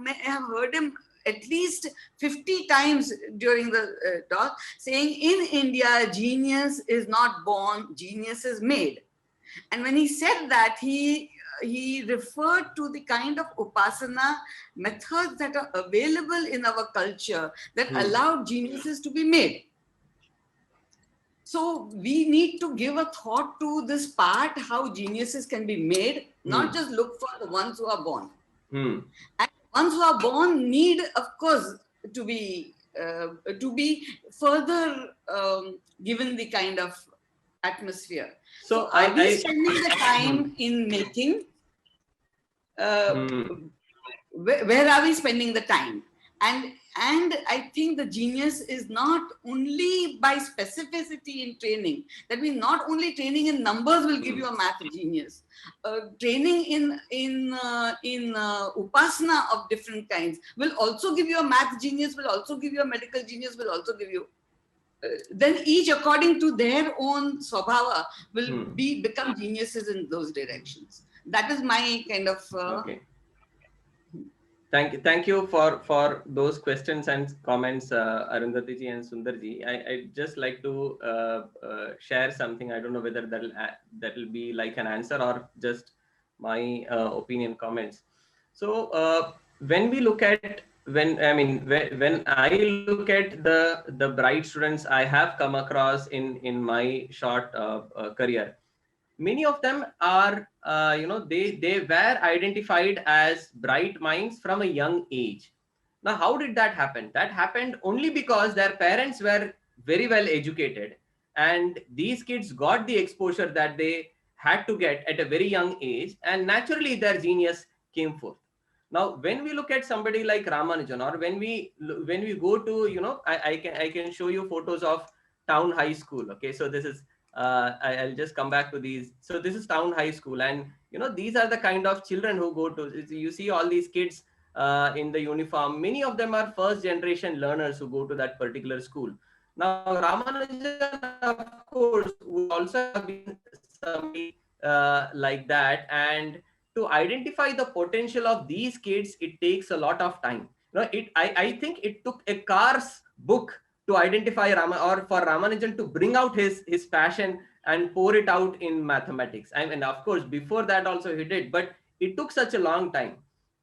[SPEAKER 7] heard him at least 50 times during the talk saying, in India, genius is not born, genius is made. And when he said that, he referred to the kind of upasana methods that are available in our culture that allow geniuses to be made. So we need to give a thought to this part, how geniuses can be made, not just look for the ones who are born. And ones who are born need, of course, to be further given the kind of atmosphere. So are we spending the time in making? Where are we spending the time? And I think the genius is not only by specificity in training. That means not only training in numbers will give you a math genius. Training in upasana of different kinds will also give you a math genius, will also give you a medical genius, will also give you. Then each according to their own swabhava will become geniuses in those directions. That is my kind of...
[SPEAKER 2] Okay. Thank you for those questions and comments, Arundhati ji and Sundar ji. I just like to share something. I don't know whether that'll be like an answer or just my opinion comments. So when we look at when I look at the bright students I have come across in my short career, many of them are they were identified as bright minds from a young age. Now how did that happen? That happened only because their parents were very well educated, and these kids got the exposure that they had to get at a very young age, and naturally their genius came forth. Now when we look at somebody like Ramanujan, or when we go to I can show you photos of Town High School. Okay, so this is I'll just come back to these. So this is Town High School, and You know, these are the kind of children who go to, you see all these kids in the uniform, many of them are first generation learners who go to that particular school. Now Ramanujan, of course, would also have been somebody like that, and to identify the potential of these kids, it takes a lot of time. You know, I think it took a Car's book to identify or for Ramanujan to bring out his passion and pour it out in mathematics. And of course, before that also he did, but it took such a long time.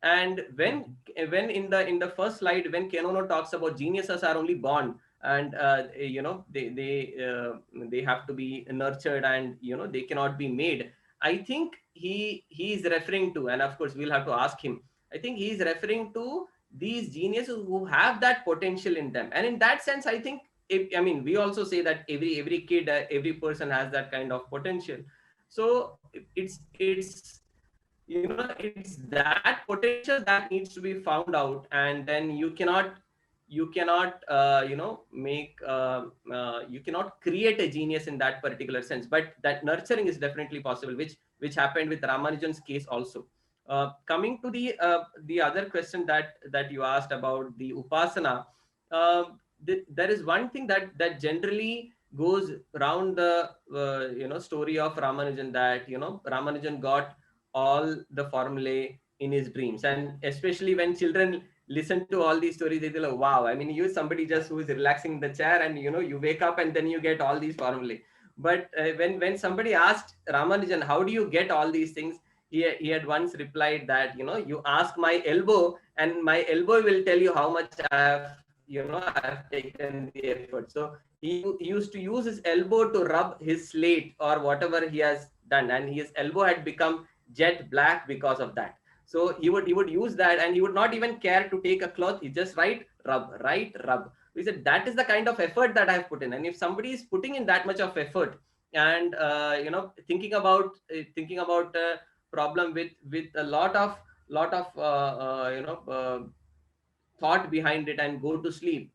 [SPEAKER 2] And when in the first slide, when Kenono talks about geniuses are only born, and you know, they have to be nurtured, and you know, they cannot be made. I think he is referring to, and of course we'll have to ask him, I think he is referring to these geniuses who have that potential in them. And in that sense, I think, I mean, we also say that every kid, every person has that kind of potential. So it's you know, it's that potential that needs to be found out, and then you cannot you know, make you cannot create a genius in that particular sense, but that nurturing is definitely possible, which happened with Ramanujan's case also. Coming to the other question that you asked about the upasana, uh, there is one thing that generally goes around the you know, story of Ramanujan, that you know, Ramanujan got all the formulae in his dreams. And especially when children listen to all these stories, they feel like, wow, I mean, you somebody just who is relaxing in the chair, and you know, you wake up and then you get all these formulae. But when somebody asked Ramanujan, how do you get all these things, he had once replied that, you know, you ask my elbow, and my elbow will tell you how much I have, you know, I have taken the effort. So he used to use his elbow to rub his slate or whatever he has done, and his elbow had become jet black because of that. So he would use that, and he would not even care to take a cloth. He just write, rub. He said that is the kind of effort that I've put in. And if somebody is putting in that much of effort, and you know, thinking about problem with a lot of you know, thought behind it, and go to sleep,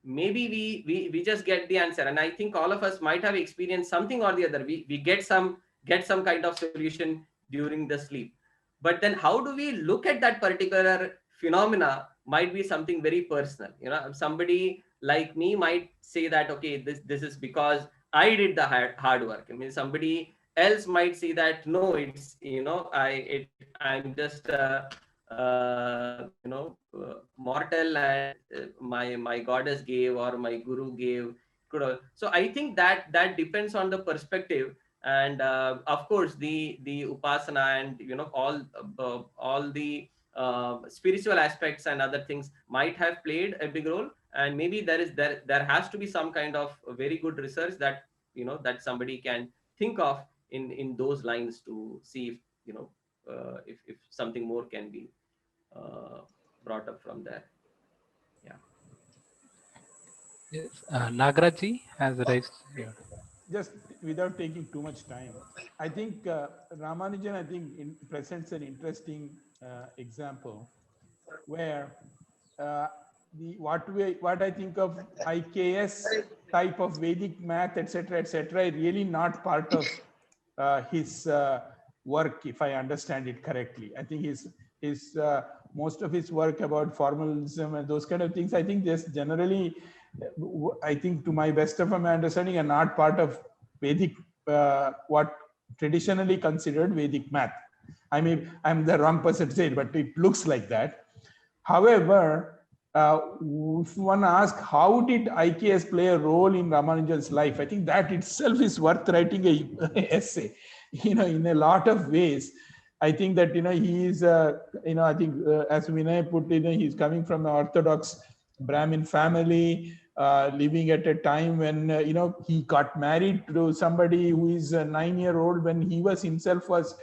[SPEAKER 2] maybe we just get the answer. And I think all of us might have experienced something or the other. We get some kind of solution during the sleep. But then how do we look at that particular phenomena might be something very personal. You know, somebody like me might say that, okay, this is because I did the hard work. I mean, somebody else might say that, no, it's, you know, I'm just you know, mortal, and my goddess gave, or my guru gave. So I think that depends on the perspective. And of course, the upasana, and you know, all the spiritual aspects and other things might have played a big role. And maybe there has to be some kind of very good research that, you know, that somebody can think of in those lines, to see if, you know, if something more can be brought up from there. Yeah.
[SPEAKER 1] Yes, Nagraji has raised.
[SPEAKER 4] Just without taking too much time, I think Ramanujan, I think, presents an interesting example where what I think of IKS type of Vedic math, etc., really not part of his work, if I understand it correctly. I think his most of his work about formalism and those kind of things, I think just generally, I think to my best of my understanding, are not part of Vedic, what traditionally considered Vedic math. I mean, I'm the wrong person to say it, but it looks like that. However, if one asks, how did IKS play a role in Ramanujan's life? I think that itself is worth writing a essay, you know, in a lot of ways. I think that, you know, he is, you know, I think as Vinay put, you know, he's coming from an Orthodox Brahmin family, living at a time when, you know, he got married to somebody who is a 9-year-old when he was himself was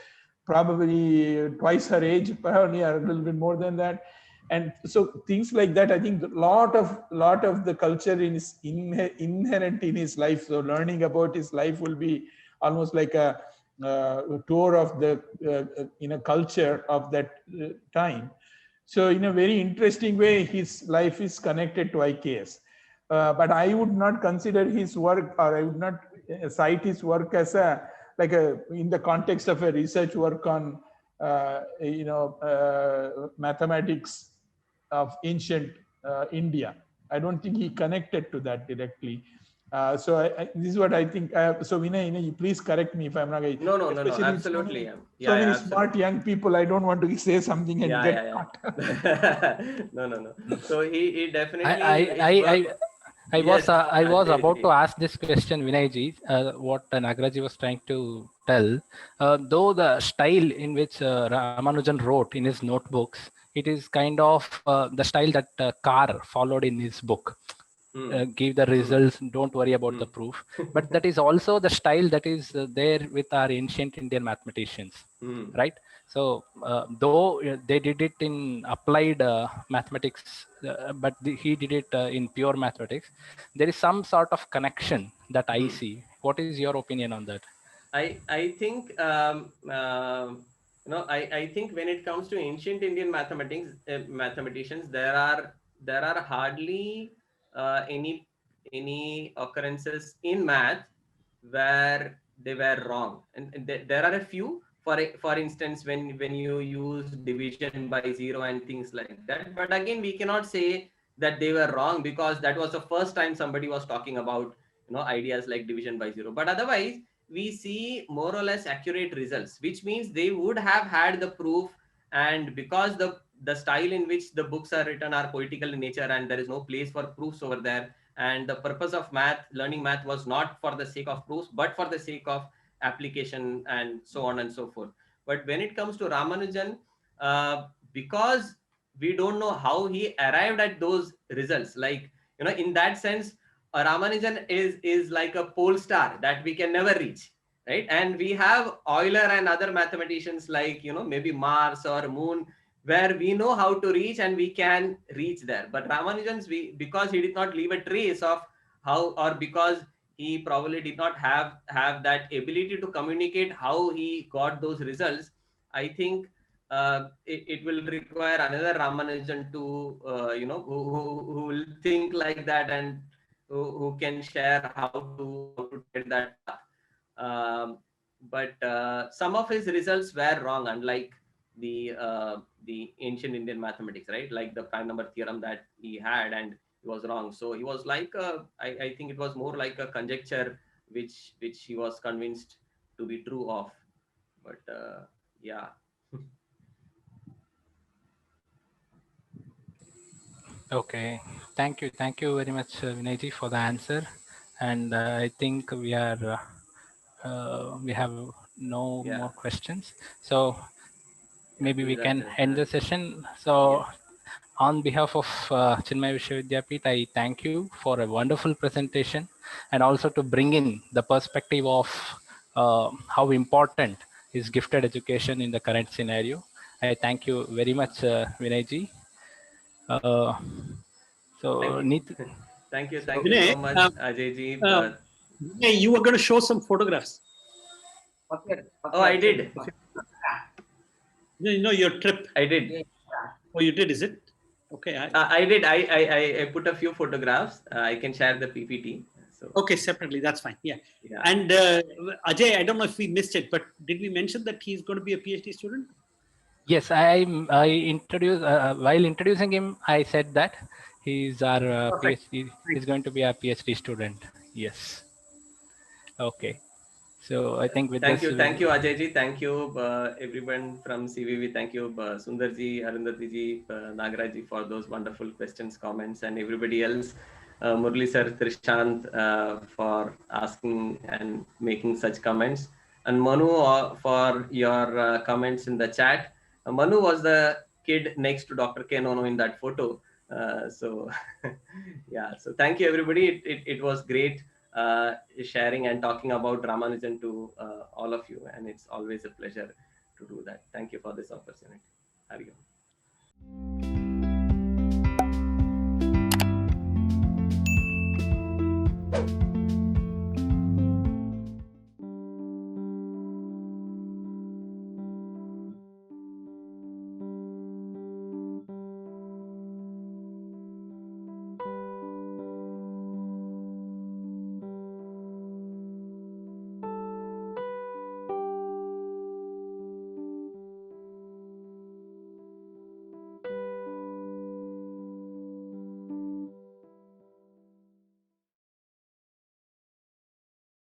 [SPEAKER 4] probably twice her age, probably a little bit more than that. And so things like that, I think a lot of the culture is inherent in his life. So learning about his life will be almost like a tour of the you know, culture of that time. So in a very interesting way, his life is connected to IKS. But I would not consider his work, or I would not cite his work as a like in the context of a research work on mathematics of ancient India. I don't think he connected to that directly. So this is what I think. So Vinay, please correct me if I'm wrong.
[SPEAKER 2] No,
[SPEAKER 4] Especially
[SPEAKER 2] absolutely.
[SPEAKER 4] so many
[SPEAKER 2] Absolutely.
[SPEAKER 4] smart young people. I don't want to say something and get caught.
[SPEAKER 2] No. So he definitely
[SPEAKER 1] I,
[SPEAKER 2] his
[SPEAKER 1] I, I,
[SPEAKER 2] work.
[SPEAKER 1] I was
[SPEAKER 2] Ajay
[SPEAKER 1] about to
[SPEAKER 2] ji.
[SPEAKER 1] ask this question, Vinayji, what Nagaraji was trying to tell. Though the style in which Ramanujan wrote in his notebooks, it is kind of the style that Carr followed in his book. Give the results, don't worry about the proof. But that is also the style that is there with our ancient Indian mathematicians, right? So though they did it in applied mathematics, but he did it in pure mathematics, there is some sort of connection that I see. What is your opinion on that?
[SPEAKER 2] I think I think when it comes to ancient Indian mathematicians, there are hardly any occurrences in math where they were wrong, and there are a few. For instance, when you use division by zero and things like that. But again, we cannot say that they were wrong, because that was the first time somebody was talking about ideas like division by zero. But otherwise, we see more or less accurate results, which means they would have had the proof. And because the style in which the books are written are poetical in nature, and there is no place for proofs over there, and the purpose of learning math was not for the sake of proofs, but for the sake of application, and so on and so forth. But when it comes to Ramanujan, because we don't know how he arrived at those results, like in that sense, Ramanujan is like a pole star that we can never reach, right? And we have Euler and other mathematicians like maybe Mars or Moon, where we know how to reach and we can reach there. But Ramanujan's, because he did not leave a trace of how, or because he probably did not have that ability to communicate how he got those results. I think it will require another Ramanujan to who will think like that, and who can share how to tread that path. But some of his results were wrong, unlike the ancient Indian mathematics, right? Like the prime number theorem that he had, and he was wrong. So he was like I think it was more like a conjecture which he was convinced to be true of. But yeah.
[SPEAKER 1] Okay, thank you very much, Vinayji, for the answer. And I think we have no
[SPEAKER 2] Yeah.
[SPEAKER 1] more questions. So maybe we
[SPEAKER 2] These are
[SPEAKER 1] can end the session. So
[SPEAKER 2] yes.
[SPEAKER 1] on behalf of Chinmay Vishwavidyapit, I thank you for a wonderful presentation, and also to bring in the perspective of how important is gifted education in the current scenario. I thank you very much, Vinayji. Uh,
[SPEAKER 2] Thank
[SPEAKER 1] so,
[SPEAKER 2] you.
[SPEAKER 1] Neet,
[SPEAKER 2] Thank
[SPEAKER 1] so
[SPEAKER 2] you so
[SPEAKER 6] Vinay,
[SPEAKER 2] much, Ajay ji.
[SPEAKER 6] Vinay, you were going to show some photographs.
[SPEAKER 2] Oh, I did.
[SPEAKER 6] Your trip.
[SPEAKER 2] I did.
[SPEAKER 6] Oh, you did, is it? Okay.
[SPEAKER 2] I did. I put a few photographs. I can share the PPT. So
[SPEAKER 6] Okay, separately. That's fine. Yeah.
[SPEAKER 2] yeah.
[SPEAKER 6] And Ajay, I don't know if we missed it, but did we mention that he's going to be a PhD student?
[SPEAKER 1] yes, I introduced while introducing him, I said that he's our
[SPEAKER 6] Perfect.
[SPEAKER 1] PhD. He's
[SPEAKER 6] Thanks.
[SPEAKER 1] going to be a PhD student. Yes. Okay. So I think with this,
[SPEAKER 2] Thank you, Ajay ji. Thank you, everyone from CVV. Thank you, Sundar ji, Arundhati ji, Nagaraj ji, for those wonderful questions, comments, and everybody else. Murli sir, Trishant, for asking and making such comments, and Manu for your comments in the chat. Manu was the kid next to Dr. Kenono in that photo. So yeah, so thank you, everybody. It was great sharing and talking about Ramanujan to all of you, and it's always a pleasure to do that. Thank you for this opportunity. Hari Om.